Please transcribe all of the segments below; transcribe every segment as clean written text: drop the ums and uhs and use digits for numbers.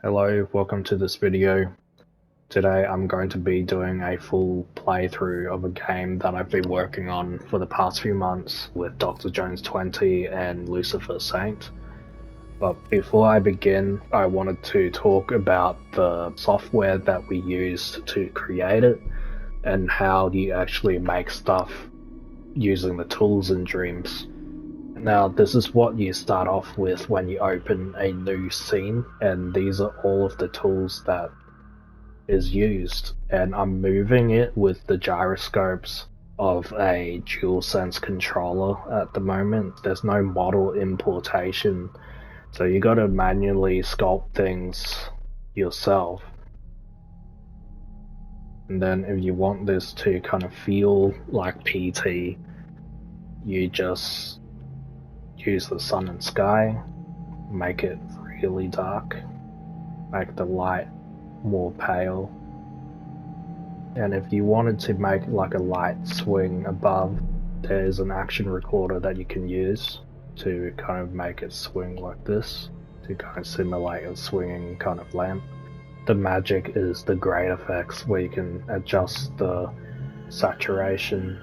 Hello, welcome to this video. Today I'm going to be doing a full playthrough of a game that I've been working on for the past few months with DrJones20 and Lucifer Saint. But before I begin, I wanted to talk about the software that we used to create it and how you actually make stuff using the tools in Dreams. Now, this is what you start off with when you open a new scene, and these are all of the tools that is used. And I'm moving it with the gyroscopes of a DualSense controller at the moment. There's no model importation, so you gotta manually sculpt things yourself. And then if you want this to kind of feel like PT, you just use the sun and sky, make it really dark, make the light more pale. And if you wanted to make like a light swing above, there's an action recorder that you can use to kind of make it swing like this, to kind of simulate a swinging kind of lamp. The magic is the grade effects, where you can adjust the saturation.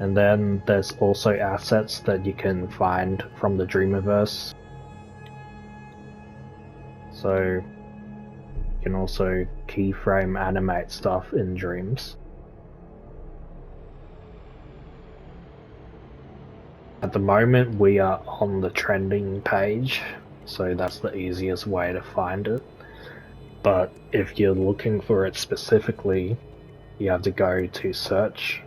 And then there's also assets that you can find from the Dreamiverse. So you can also keyframe animate stuff in Dreams. At the moment we are on the trending page, so that's the easiest way to find it. But if you're looking for it specifically, you have to go to search.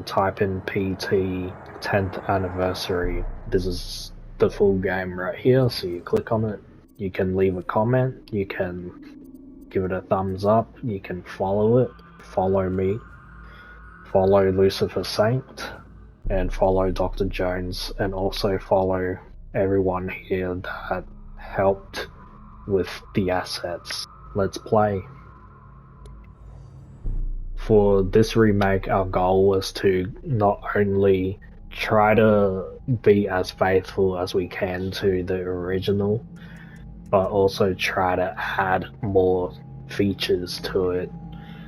Type in PT 10th anniversary. This is the full game right here, so you click on it. You can leave a comment, you can give it a thumbs up, you can follow it, follow me, follow Lucifer Saint, and follow Dr. Jones, and also follow everyone here that helped with the assets. Let's play. For this remake, our goal was to not only try to be as faithful as we can to the original, but also try to add more features to it.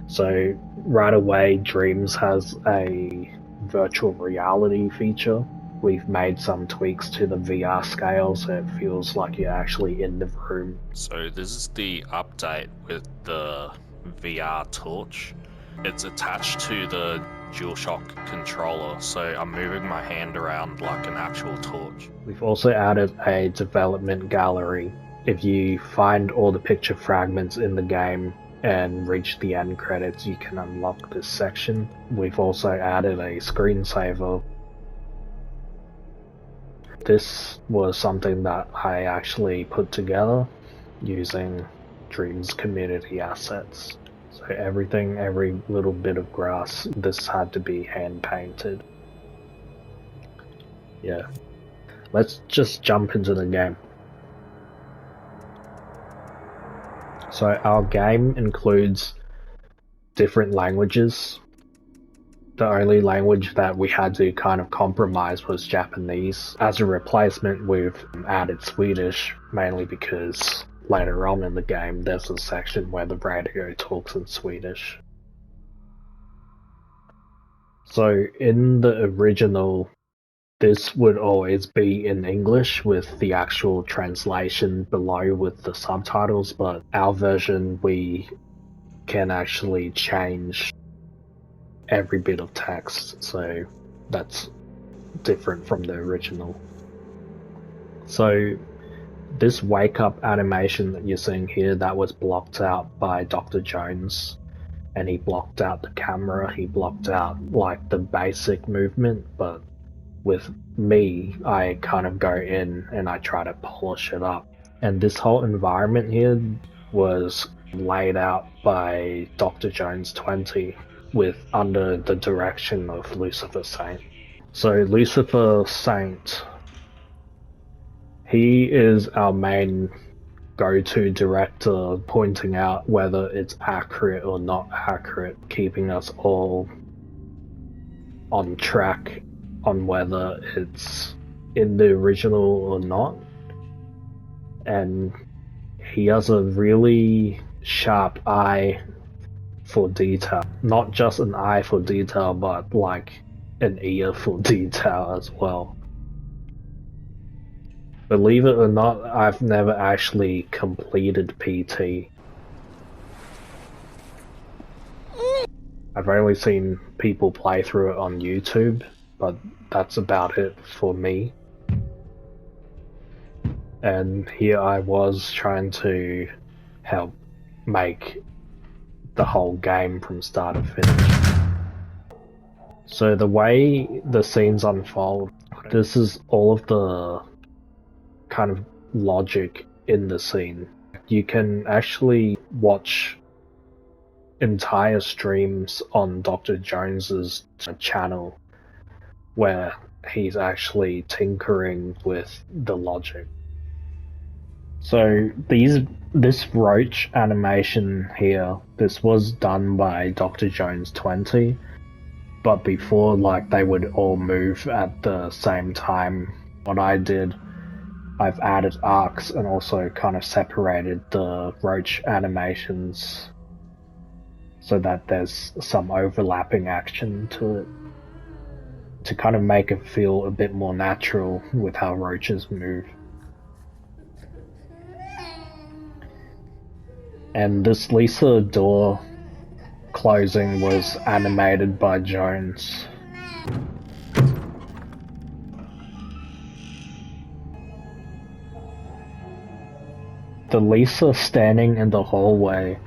So right away, Dreams has a virtual reality feature. We've made some tweaks to the VR scale so it feels like you're actually in the room. So this is the update with the VR torch. It's attached to the DualShock controller, so I'm moving my hand around like an actual torch. We've also added a development gallery. If you find all the picture fragments in the game and reach the end credits, you can unlock this section. We've also added a screensaver. This was something that I actually put together using Dreams community assets. So everything, every little bit of grass, this had to be hand painted. Yeah. Let's just jump into the game. So our game includes different languages. The only language that we had to kind of compromise was Japanese. As a replacement, we've added Swedish, mainly because later on in the game there's a section where the radio talks in Swedish. So in the original, this would always be in English with the actual translation below with the subtitles, but our version we can actually change every bit of text, so that's different from the original. So this wake up animation that you're seeing here, that was blocked out by Dr. Jones, and he blocked out the camera, he blocked out like the basic movement, but with me, I kind of go in and I try to polish it up. And this whole environment here was laid out by DrJones20 with under the direction of Lucifer Saint. So Lucifer Saint, he is our main go-to director, pointing out whether it's accurate or not accurate, keeping us all on track on whether it's in the original or not. And he has a really sharp eye for detail. Not just an eye for detail, but like an ear for detail as well. Believe it or not, I've never actually completed PT. I've only seen people play through it on YouTube, but that's about it for me. And here I was trying to help make the whole game from start to finish. So the way the scenes unfold, this is all of the kind of logic in the scene. You can actually watch entire streams on DrJones20's channel where he's actually tinkering with the logic. So this Roach animation here, this was done by DrJones20, but before like they would all move at the same time, what I did, I've added arcs and also kind of separated the Roach animations so that there's some overlapping action to it, to kind of make it feel a bit more natural with how roaches move. And this Lisa door closing was animated by Jones. The Lisa standing in the hallway,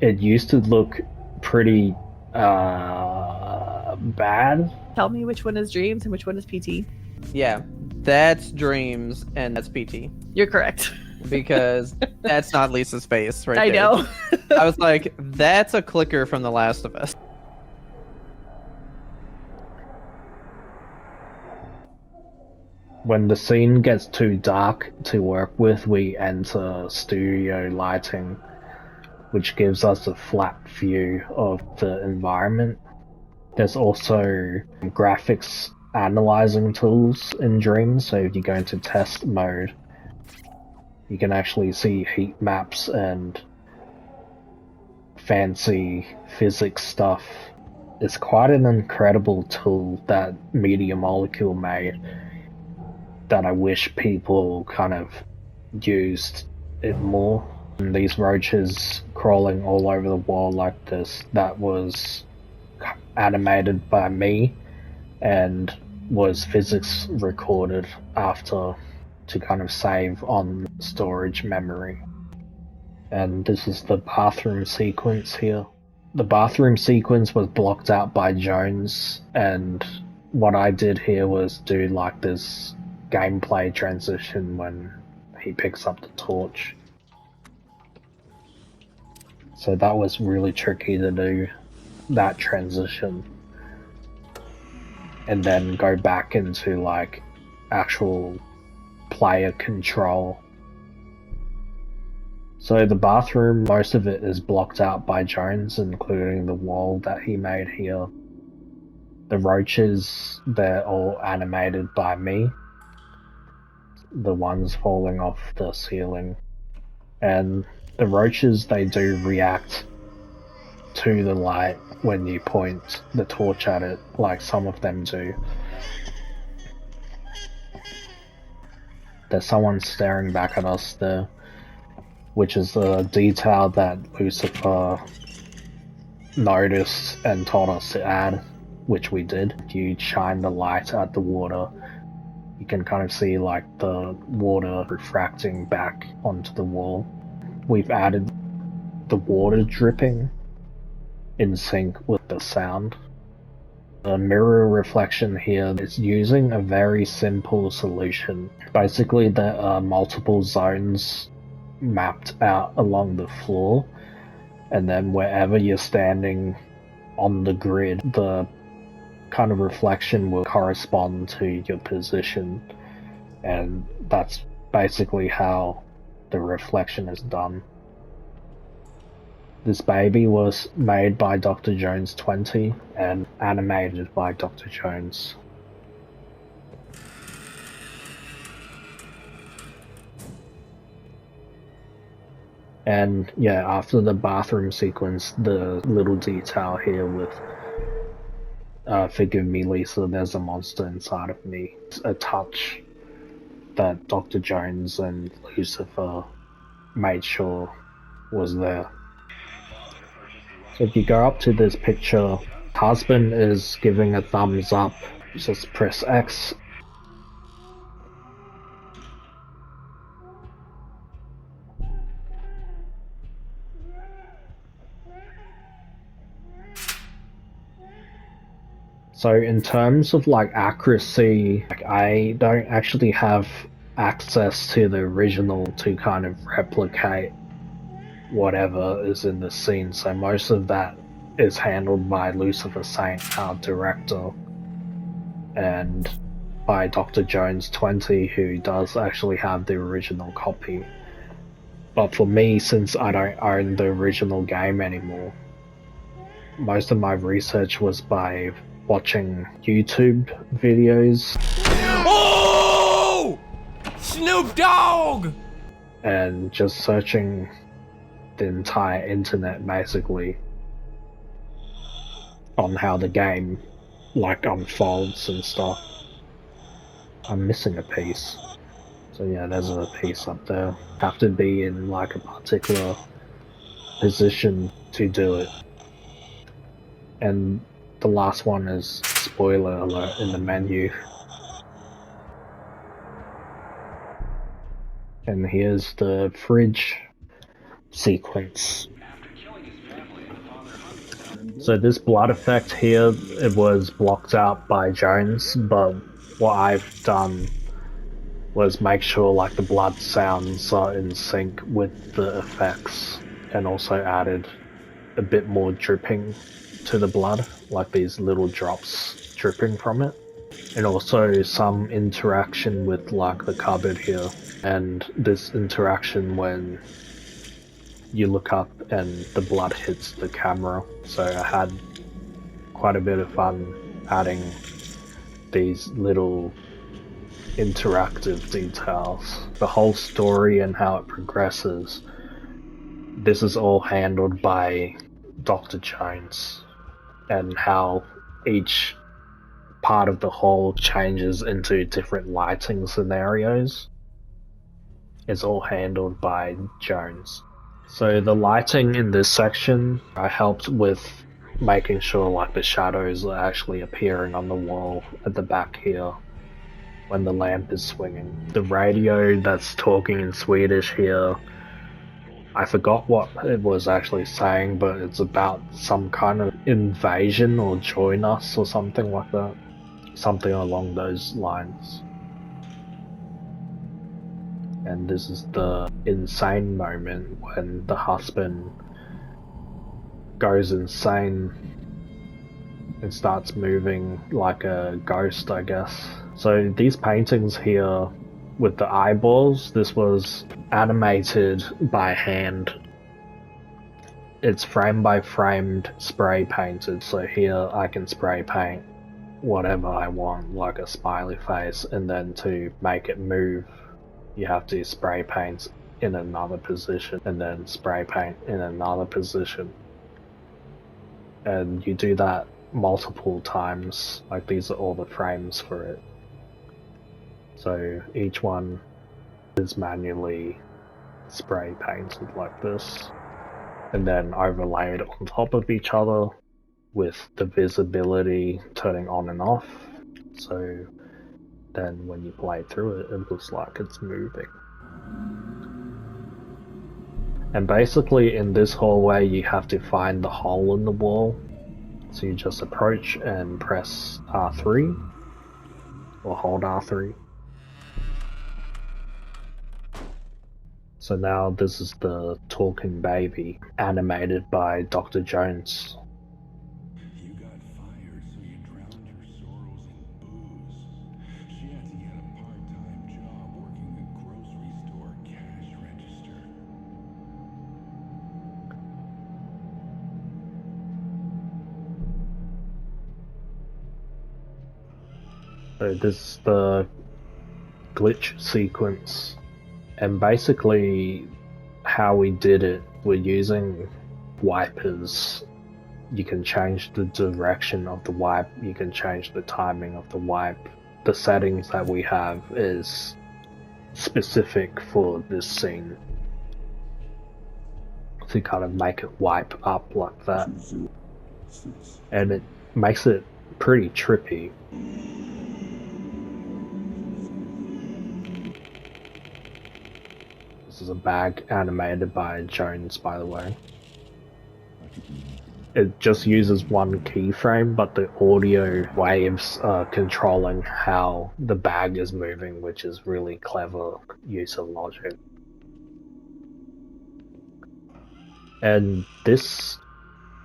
it used to look pretty bad. Tell me which one is Dreams and which one is PT. Yeah, that's Dreams and that's PT. You're correct. Because that's not Lisa's face right I there. know. I was like, that's a clicker from The Last of Us. When the scene gets too dark to work with, we enter studio lighting, which gives us a flat view of the environment. There's also graphics analyzing tools in Dreams, so if you go into test mode, you can actually see heat maps and fancy physics stuff. It's quite an incredible tool that Media Molecule made that I wish people kind of used it more. And these roaches crawling all over the wall like this, that was animated by me and was physics recorded after to kind of save on storage memory. And this is the bathroom sequence here. The bathroom sequence was blocked out by Jones, and what I did here was do like this gameplay transition when he picks up the torch. So that was really tricky to do, that transition. And then go back into like actual player control. So the bathroom, most of it is blocked out by Jones, including the wall that he made here. The roaches, they're all animated by me. The ones falling off the ceiling. And the roaches, they do react to the light when you point the torch at it, like some of them do. There's someone staring back at us there, which is a detail that Lucifer noticed and told us to add, which we did. If you shine the light at the water, you can kind of see like the water refracting back onto the wall. We've added the water dripping in sync with the sound. The mirror reflection here is using a very simple solution. Basically, there are multiple zones mapped out along the floor, and then wherever you're standing on the grid, the kind of reflection will correspond to your position, and that's basically how the reflection is done. This baby was made by DrJones20 and animated by DrJones. And yeah, after the bathroom sequence, the little detail here with forgive me Lisa, there's a monster inside of me. It's a touch that Dr. Jones and Lucifer made sure was there. So if you go up to this picture, husband is giving a thumbs up, just press X. So in terms of like accuracy, like, I don't actually have access to the original to kind of replicate whatever is in the scene, so most of that is handled by Lucifer Saint, our director, and by DrJones20, who does actually have the original copy. But for me, since I don't own the original game anymore, most of my research was by watching YouTube videos. Oh! Snoop Dogg! And just searching the entire internet basically on how the game like unfolds and stuff. I'm missing a piece. So yeah, there's a piece up there. Have to be in like a particular position to do it. And the last one is spoiler alert in the menu. And here's the fridge sequence. So this blood effect here, it was blocked out by Jones, but what I've done was make sure like the blood sounds are in sync with the effects, and also added a bit more dripping to the blood, like these little drops dripping from it, and also some interaction with like the cupboard here, and this interaction when you look up and the blood hits the camera. So I had quite a bit of fun adding these little interactive details. The whole story and how it progresses, this is all handled by Dr. Jones, and how each part of the whole changes into different lighting scenarios. It's all handled by Jones. So the lighting in this section, I helped with making sure like the shadows are actually appearing on the wall at the back here when the lamp is swinging. The radio that's talking in Swedish here, I forgot what it was actually saying, but it's about some kind of invasion or join us or something like that. Something along those lines. And this is the insane moment when the husband goes insane and starts moving like a ghost, I guess. So these paintings here with the eyeballs, this was animated by hand. It's frame by frame spray painted, so here I can spray paint whatever I want, like a smiley face, and then to make it move you have to spray paint in another position and then spray paint in another position. And you do that multiple times, like these are all the frames for it. So each one is manually spray painted like this, and then overlaid on top of each other with the visibility turning on and off. So then when you play through it, it looks like it's moving. And basically in this hallway you have to find the hole in the wall. So you just approach and press R3, or hold R3. So now this is the talking baby, animated by Dr. Jones. You got fired, so you drowned your sorrows in booze. She had to get a part-time job working the grocery store cash register. So this is the glitch sequence, and basically how we did it, we're using wipers. You can change the direction of the wipe, you can change the timing of the wipe. The settings that we have is specific for this scene to kind of make it wipe up like that, and it makes it pretty trippy. This is a bag animated by Jones, by the way. It just uses one keyframe, but the audio waves are controlling how the bag is moving, which is really clever use of logic. And this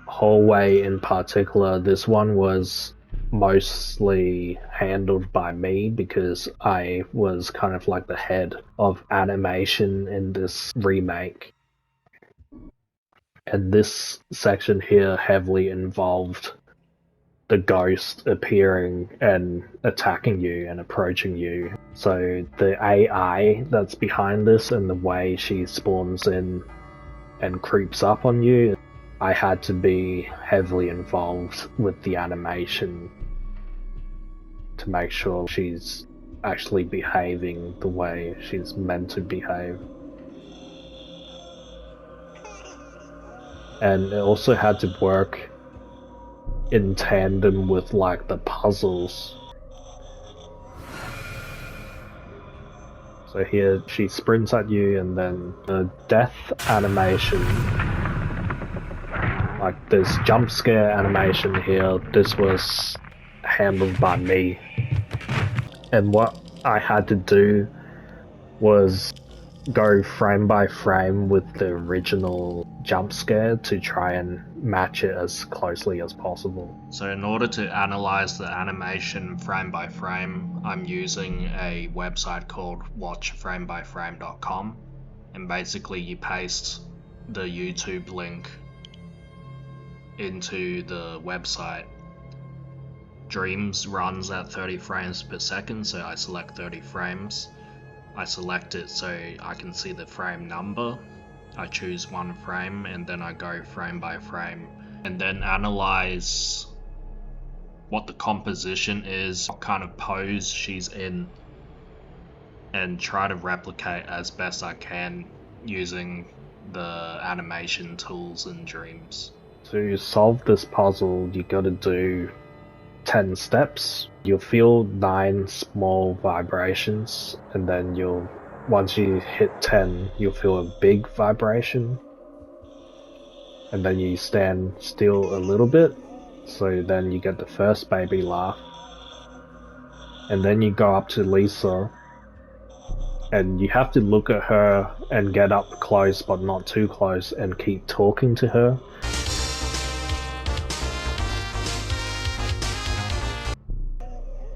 hallway in particular, this one was mostly handled by me because I was kind of like the head of animation in this remake. And this section here heavily involved the ghost appearing and attacking you and approaching you. So the AI that's behind this and the way she spawns in and creeps up on you, I had to be heavily involved with the animation to make sure she's actually behaving the way she's meant to behave. And it also had to work in tandem with like the puzzles. So here she sprints at you, and then the death animation, like this jump scare animation here, this was handled by me. And what I had to do was go frame by frame with the original jump scare to try and match it as closely as possible. So in order to analyze the animation frame by frame, I'm using a website called watchframebyframe.com, and basically you paste the YouTube link into the website. Dreams runs at 30 frames per second, so I select 30 frames. I select it so I can see the frame number. I choose one frame and then I go frame by frame and then analyze what the composition is, what kind of pose she's in, and try to replicate as best I can using the animation tools in Dreams. To solve this puzzle, you gotta do 10 steps. You'll feel 9 small vibrations, and then once you hit 10, you'll feel a big vibration. And then you stand still a little bit, so then you get the first baby laugh. And then you go up to Lisa, and you have to look at her and get up close, but not too close, and keep talking to her.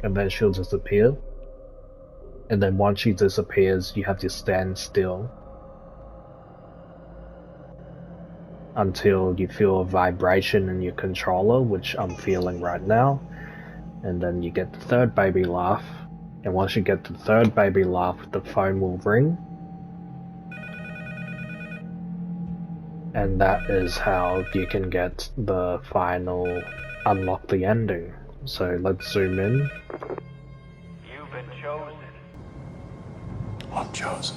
And then she'll disappear. And then once she disappears, you have to stand still until you feel a vibration in your controller, which I'm feeling right now. And then you get the third baby laugh. And once you get the third baby laugh, the phone will ring. And that is how you can get the final unlock the ending. So let's zoom in. You've been chosen. I'm chosen.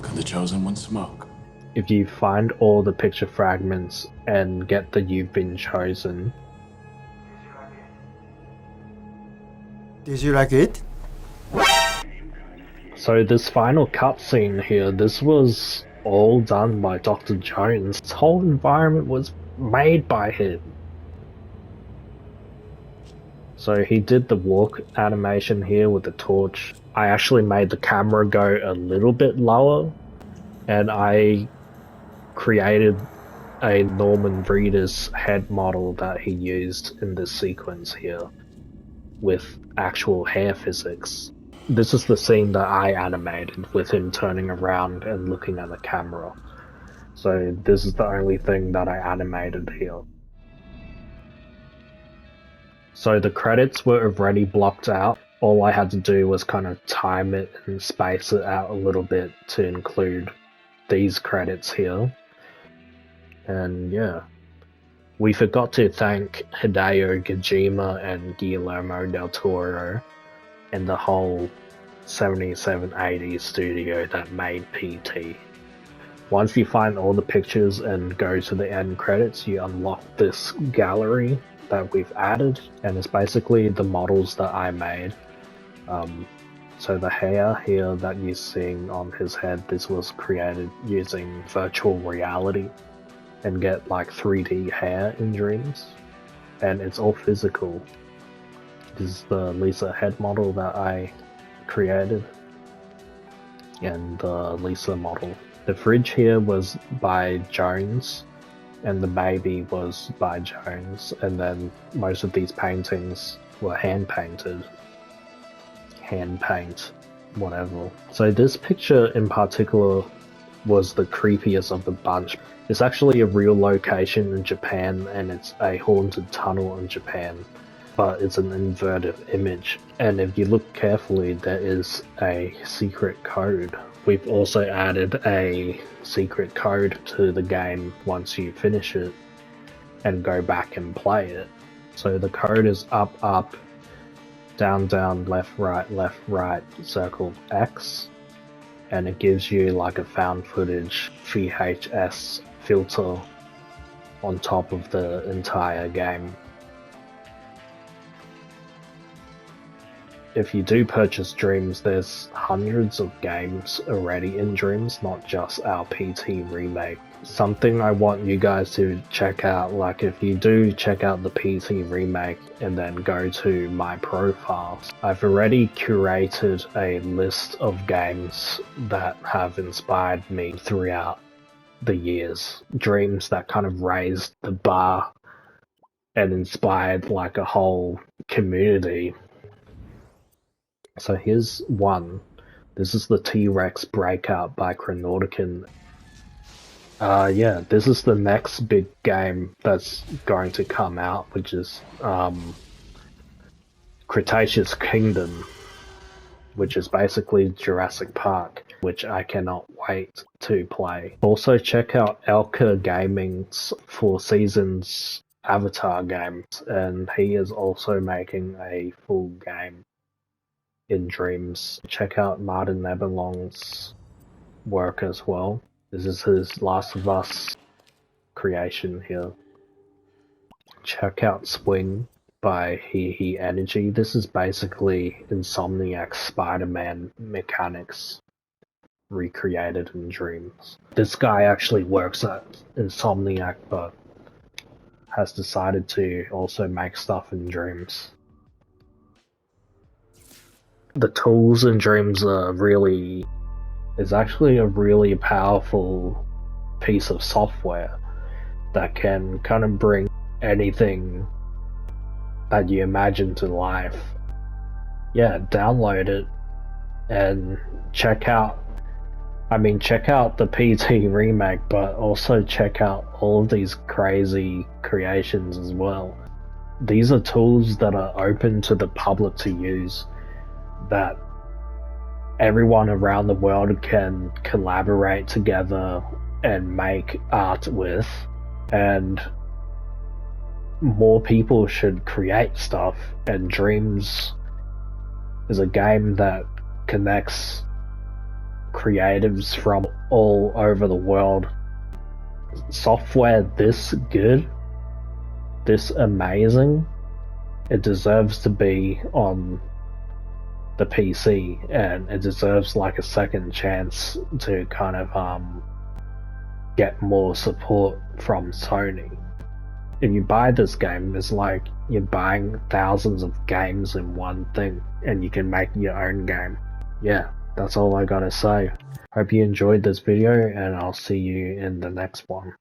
Could the chosen one smoke? If you find all the picture fragments and get the you've been chosen. Did you like it? So this final cutscene here, this was all done by Dr. Jones. This whole environment was made by him. So he did the walk animation here with the torch. I actually made the camera go a little bit lower, and I created a Norman Reedus head model that he used in this sequence here with actual hair physics. This is the scene that I animated with him turning around and looking at the camera. So this is the only thing that I animated here. So the credits were already blocked out. all I had to do was kind of time it and space it out a little bit to include these credits here. And yeah, we forgot to thank Hideo Kojima and Guillermo del Toro and the whole 7780 studio that made PT. Once you find all the pictures and go to the end credits, you unlock this gallery that we've added, and it's basically the models that I made. So the hair here that you're seeing on his head, this was created using virtual reality and get like 3D hair in Dreams, and it's all physical. This is the Lisa head model that I created, and the Lisa model. The fridge here was by Jones, and the baby was by Jones, and then most of these paintings were hand painted. Hand paint, whatever. So this picture in particular was the creepiest of the bunch. It's actually a real location in Japan, and it's a haunted tunnel in Japan, but it's an inverted image. And if you look carefully, there is a secret code. We've also added a secret code to the game once you finish it and go back and play it. So the code is up, up, down, down, left, right, circle X, and it gives you like a found footage VHS filter on top of the entire game. If you do purchase Dreams, there's hundreds of games already in Dreams, not just our PT remake. Something I want you guys to check out, like if you do check out the PT remake and then go to my profile, I've already curated a list of games that have inspired me throughout the years. Dreams that kind of raised the bar and inspired like a whole community. So here's one. This is the T-Rex Breakout by Chronauticon. Yeah, this is the next big game that's going to come out, which is Cretaceous Kingdom, which is basically Jurassic Park, which I cannot wait to play. Also check out Elka Gaming's Four Seasons Avatar games, and he is also making a full game in Dreams. Check out Martin Nebelong's work as well. This is his Last of Us creation here. Check out Swing by He Energy. This is basically Insomniac's Spider-Man mechanics recreated in Dreams. This guy actually works at Insomniac, but has decided to also make stuff in Dreams. The tools in Dreams is actually a really powerful piece of software that can kind of bring anything that you imagine to life. Yeah, download it and check out the PT remake, but also check out all of these crazy creations as well. These are tools that are open to the public to use, that everyone around the world can collaborate together and make art with, and more people should create stuff. And Dreams is a game that connects creatives from all over the world. Software this good, this amazing, it deserves to be on the PC, and it deserves like a second chance to kind of get more support from Sony. If you buy this game, it's like you're buying thousands of games in one thing, and you can make your own game. Yeah, that's all I gotta say. Hope you enjoyed this video, and I'll see you in the next one.